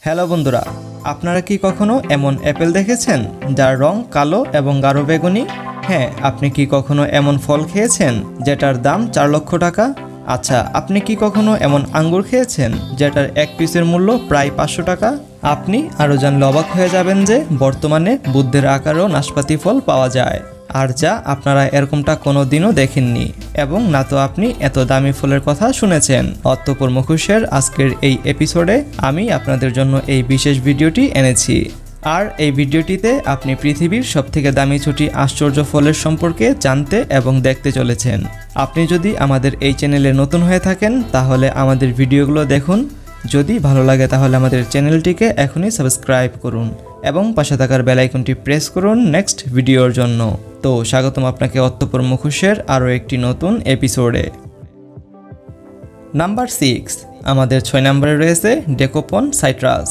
Hello বন্ধুরা, আপনারা কি কখনো এমন অ্যাপেল দেখেছেন যার রং কালো এবং গাঢ় বেগুনি? হ্যাঁ, আপনি কি কখনো এমন ফল খেয়েছেন যেটার দাম 4 লক্ষ টাকা? আচ্ছা, আপনি কি কখনো এমন আঙ্গুর খেয়েছেন যেটার এক পিসের মূল্য প্রায় 500 টাকা? আপনি আরও জানলে অবাক হয়ে যাবেন যে বর্তমানে বুদ্ধের আকারেও নাশপাতি ফল পাওয়া যায়, আর যা আপনারা এরকমটা কোনো দিনও দেখেননি, এবং না তো আপনি এত দামি ফলের কথা শুনেছেন। অতঃপর মুখোশের আজকের এই এপিসোডে আমি আপনাদের জন্য এই বিশেষ ভিডিওটি এনেছি। আর এই ভিডিওটিতে আপনি পৃথিবীর সবথেকে দামি ছুটি আশ্চর্য ফলের সম্পর্কে জানতে এবং দেখতে চলেছেন। আপনি যদি আমাদের এই চ্যানেলে নতুন হয়ে থাকেন তাহলে আমাদের ভিডিওগুলো দেখুন। যদি ভালো লাগে তাহলে আমাদের চ্যানেলটিকে এখনই সাবস্ক্রাইব করুন এবং পাশে থাকার বেল আইকনটি প্রেস করুন নেক্সট ভিডিওর জন্য। তো স্বাগতম আপনাকে অতঃপর মুখোশের আরও একটি নতুন এপিসোডে। নাম্বার 6, আমাদের 6 নম্বরে রয়েছে ডেকোপন সাইট্রাস।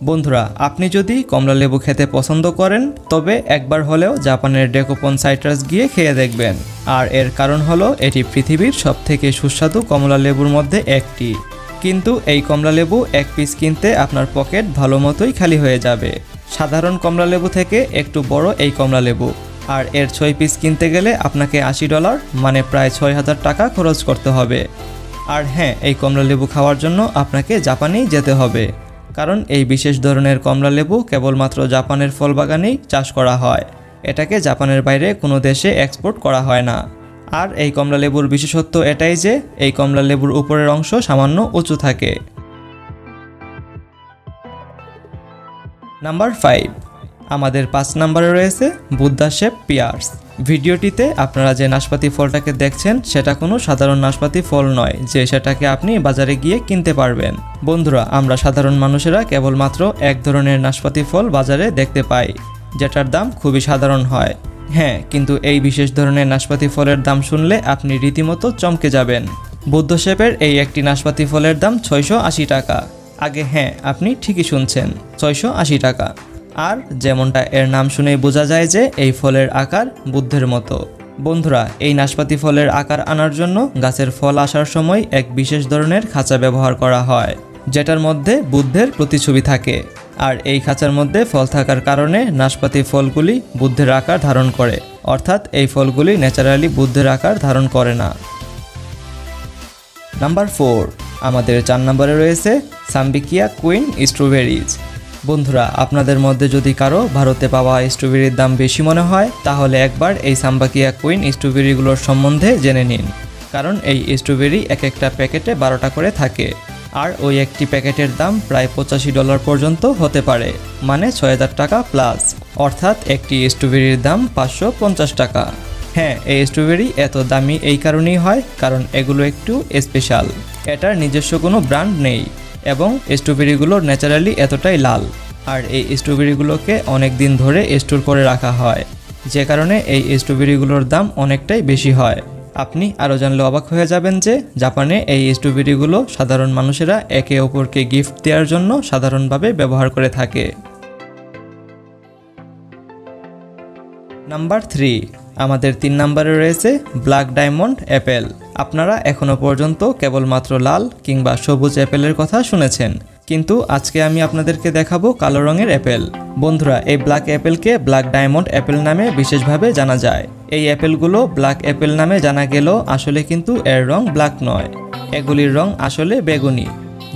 বন্ধুরা, আপনি যদি কমলা লেবু খেতে পছন্দ করেন তবে একবার হলেও জাপানের ডেকোপন সাইট্রাস গিয়ে খেয়ে দেখবেন। আর এর কারণ হলো এটি পৃথিবীর সবথেকে সুস্বাদু কমলা লেবুর মধ্যে একটি। কিন্তু এই কমলা লেবু এক পিস কিনতে আপনার পকেট ভালো মতোই খালি হয়ে যাবে। সাধারণ কমলা লেবু থেকে একটু বড় এই কমলা লেবু, আর এর 6 পিস কিনতে গেলে আপনাকে $80 মানে প্রায় 6000 টাকা খরচ করতে হবে। আর হ্যাঁ, এই কমলা লেবু খাওয়ার জন্য আপনাকে জাপানেই যেতে হবে, কারণ এই বিশেষ ধরনের কমলা লেবু কেবলমাত্র জাপানের ফল বাগানেই চাষ করা হয়। এটাকে জাপানের বাইরে কোনো দেশে এক্সপোর্ট করা হয় না। আর এই কমলা লেবুর বিশেষত্ব এটাই যে এই কমলা লেবুর উপরের অংশ সামান্য উঁচু থাকে। নাম্বার 5, আমাদের 5 নম্বরে রয়েছে বুদ্ধা শেপ পিয়ার্স। ভিডিওটিতে আপনারা যে নাশপাতি ফলটাকে দেখছেন সেটা কোনো সাধারণ নাশপাতি ফল নয় যে সেটাকে আপনি বাজারে গিয়ে কিনতে পারবেন। বন্ধুরা, আমরা সাধারণ মানুষেরা কেবলমাত্র এক ধরনের নাশপাতি ফল বাজারে দেখতে পাই যেটার দাম খুবই সাধারণ হয়। হ্যাঁ, কিন্তু এই বিশেষ ধরনের নাশপাতি ফলের দাম শুনলে আপনি রীতিমতো চমকে যাবেন। বুদ্ধ শেপের এই একটি নাশপাতি ফলের দাম 680 টাকা। আগে হ্যাঁ, আপনি ঠিকই শুনছেন, 680 টাকা। আর যেমনটা এর নাম শুনেই বোঝা যায় যে এই ফলের আকার বুদ্ধের মতো। বন্ধুরা, এই নাশপাতি ফলের আকার আনার জন্য গাছের ফল আসার সময় এক বিশেষ ধরনের খাঁচা ব্যবহার করা হয় যেটার মধ্যে বুদ্ধের প্রতিছবি থাকে। আর এই খাঁচার মধ্যে ফল থাকার কারণে নাশপাতি ফলগুলি বুদ্ধের আকার ধারণ করে, অর্থাৎ এই ফলগুলি ন্যাচারালি বুদ্ধের আকার ধারণ করে না। নাম্বার 4, আমাদের 4 নম্বরে রয়েছে সাম্বিকিয়া কুইন স্ট্রবেরিজ। বন্ধুরা, আপনাদের মধ্যে যদি কারো ভারতে পাওয়া স্ট্রবেরির দাম বেশি মনে হয় তাহলে একবার এই সাম্বাকিয়া কুইন স্ট্রবেরিগুলোর সম্বন্ধে জেনে নিন, কারণ এই স্ট্রবেরি এক একটা প্যাকেটে 12টা করে থাকে। আর ওই একটি প্যাকেটের দাম প্রায় $85 পর্যন্ত হতে পারে, মানে 6000 টাকা প্লাস, অর্থাৎ একটি স্ট্রবেরির দাম 550 টাকা। হ্যাঁ, এই স্ট্রবেরি এত দামি এই কারণেই হয় কারণ এগুলো একটু স্পেশাল। এটার নিজস্ব কোনো ব্র্যান্ড নেই এবং স্ট্রবেরিগুলো ন্যাচারালি এতটাই লাল। আর এই স্ট্রবেরিগুলোকে অনেক দিন ধরে স্টোর করে রাখা হয়, যে কারণে এই স্ট্রবেরিগুলোর দাম অনেকটাই বেশি হয়। আপনি আরও জানলে অবাক হয়ে যাবেন যে জাপানে এই স্ট্রবেরিগুলো সাধারণ মানুষেরা একে অপরকে গিফট দেওয়ার জন্য সাধারণভাবে ব্যবহার করে থাকে। নাম্বার 3, আমাদের 3 নম্বরে রয়েছে ব্ল্যাক ডায়মন্ড অ্যাপেল। আপনারা এখনও পর্যন্ত কেবলমাত্র লাল কিংবা সবুজ অ্যাপেলের কথা শুনেছেন, কিন্তু আজকে আমি আপনাদেরকে দেখাবো কালো রঙের অ্যাপেল। বন্ধুরা, এই ব্ল্যাক অ্যাপেলকে ব্ল্যাক ডায়মন্ড অ্যাপেল নামে বিশেষভাবে জানা যায়। এই অ্যাপেলগুলো ব্ল্যাক অ্যাপেল নামে জানা গেলেও আসলে কিন্তু এর রং ব্ল্যাক নয়, এগুলির রং আসলে বেগুনি,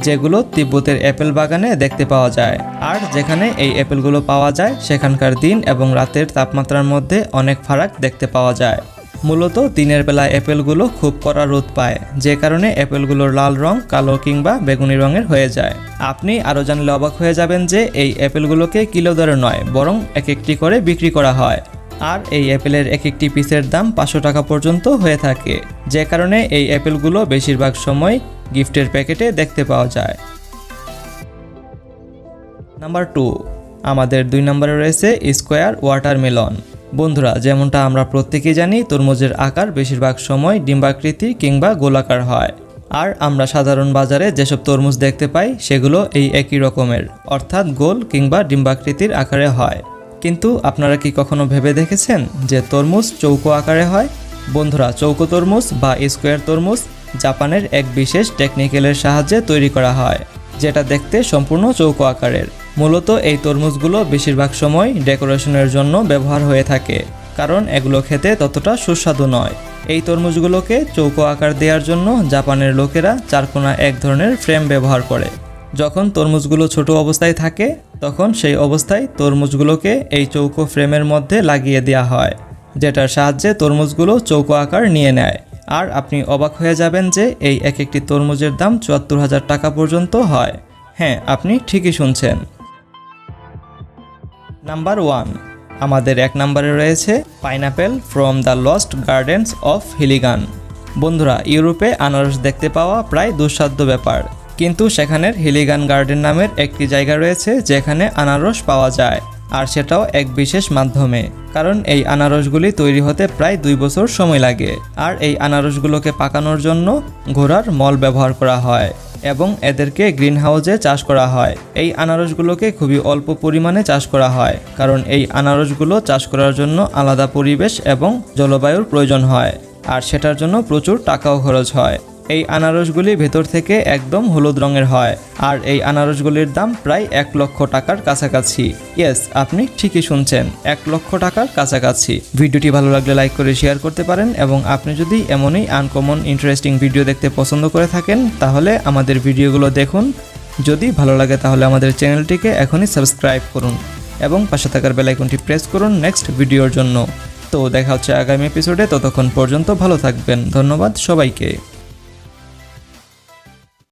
যেগুলো তিব্বতের অ্যাপেল বাগানে দেখতে পাওয়া যায়। আর যেখানে এই অ্যাপেলগুলো পাওয়া যায় সেখানকার দিন এবং রাতের তাপমাত্রার মধ্যে অনেক ফারাক দেখতে পাওয়া যায়। মূলত দিনের বেলা অ্যাপেলগুলো খুব কড়া রোদ পায়, যে কারণে অ্যাপেলগুলোর লাল রং কালো কিংবা বেগুনি রঙের হয়ে যায়। আপনি আরও জানলে অবাক হয়ে যাবেন যে এই অ্যাপেলগুলোকে কিলো দরে নয় বরং এক একটি করে বিক্রি করা হয়। আর এই অ্যাপেলের এক একটি পিসের দাম 500 টাকা পর্যন্ত হয়ে থাকে, যে কারণে এই অ্যাপেলগুলো বেশিরভাগ সময় গিফটের প্যাকেটে দেখতে পাওয়া যায়। নাম্বার 2, আমাদের 2 নম্বরে রয়েছে স্কোয়ার ওয়াটারমেলন। বন্ধুরা, যেমনটা আমরা প্রত্যেকেই জানি তরমুজের আকার বেশিরভাগ সময় ডিম্বাকৃতি কিংবা গোলাকার হয়। আর আমরা সাধারণ বাজারে যেসব তরমুজ দেখতে পাই সেগুলো এই একই রকমের, অর্থাৎ গোল কিংবা ডিম্বাকৃতির আকারে হয়। কিন্তু আপনারা কি কখনো ভেবে দেখেছেন যে তরমুজ চৌকো আকারে হয়? বন্ধুরা, চৌকো তরমুজ বা স্কোয়ার তরমুজ জাপানের এক বিশেষ টেকনিক্যালের সাহায্যে তৈরি করা হয়। যেটা দেখতে সম্পূর্ণ চৌকো আকারের। মূলত এই তরমুজগুলো বেশিরভাগ সময় ডেকোরেশনের জন্য ব্যবহার হয়ে থাকে, কারণ এগুলো খেতে ততটা সুস্বাদু নয়। এই তরমুজগুলোকে চৌকো আকার দেওয়ার জন্য জাপানের লোকেরা চারকোনা এক ধরনের ফ্রেম ব্যবহার করে। যখন তরমুজগুলো ছোট অবস্থায় থাকে তখন সেই অবস্থায় তরমুজগুলোকে এই চৌকো ফ্রেমের মধ্যে লাগিয়ে দেওয়া হয়, যেটার সাহায্যে তরমুজগুলো চৌকো আকার নিয়ে নেয়। আর আপনি অবাক হয়ে যাবেন যে এই এক একটি তরমুজের দাম ৭৪,০০০ টাকা পর্যন্ত হয়। হ্যাঁ, আপনি ঠিকই শুনছেন। নাম্বার 1, আমাদের 1 নম্বরে রয়েছে pineapple from the lost gardens of Heligan. বন্ধুরা, ইউরোপে আনারস দেখতে পাওয়া প্রায় দুঃসাধ্য ব্যাপার, কিন্তু সেখানের হিলিগান গার্ডেন নামের একটি জায়গা রয়েছে যেখানে আনারস পাওয়া যায়, আর সেটাও এক বিশেষ মাধ্যমে। কারণ এই আনারসগুলি তৈরি হতে প্রায় 2 বছর সময় লাগে, আর এই আনারসগুলোকে পাকানোর জন্য ঘোড়ার মল ব্যবহার করা হয় এবং এদেরকে গ্রিন হাউসে চাষ করা হয়। এই আনারসগুলোকে খুবই অল্প পরিমাণে চাষ করা হয়, কারণ এই আনারসগুলো চাষ করার জন্য আলাদা পরিবেশ এবং জলবায়ুর প্রয়োজন হয়, আর সেটার জন্য প্রচুর টাকাও খরচ হয়। এই আনারসগুলি ভেতর থেকে একদম হলুদ রঙের হয়, আর এই আনারসগুলির দাম প্রায় 1 লক্ষ টাকার কাছাকাছি। ইয়েস, আপনি ঠিকই শুনছেন, 1 লক্ষ টাকার কাছাকাছি। ভিডিওটি ভালো লাগলে লাইক করে শেয়ার করতে পারেন, এবং আপনি যদি এমনই আনকমন ইন্টারেস্টিং ভিডিও দেখতে পছন্দ করে থাকেন তাহলে আমাদের ভিডিওগুলো দেখুন। যদি ভালো লাগে তাহলে আমাদের চ্যানেলটিকে এখনই সাবস্ক্রাইব করুন এবং পাশে থাকার বেল আইকনটি প্রেস করুন নেক্সট ভিডিওর জন্য। তো দেখা হচ্ছে আগামী এপিসোডে, ততক্ষণ পর্যন্ত ভালো থাকবেন। ধন্যবাদ সবাইকে।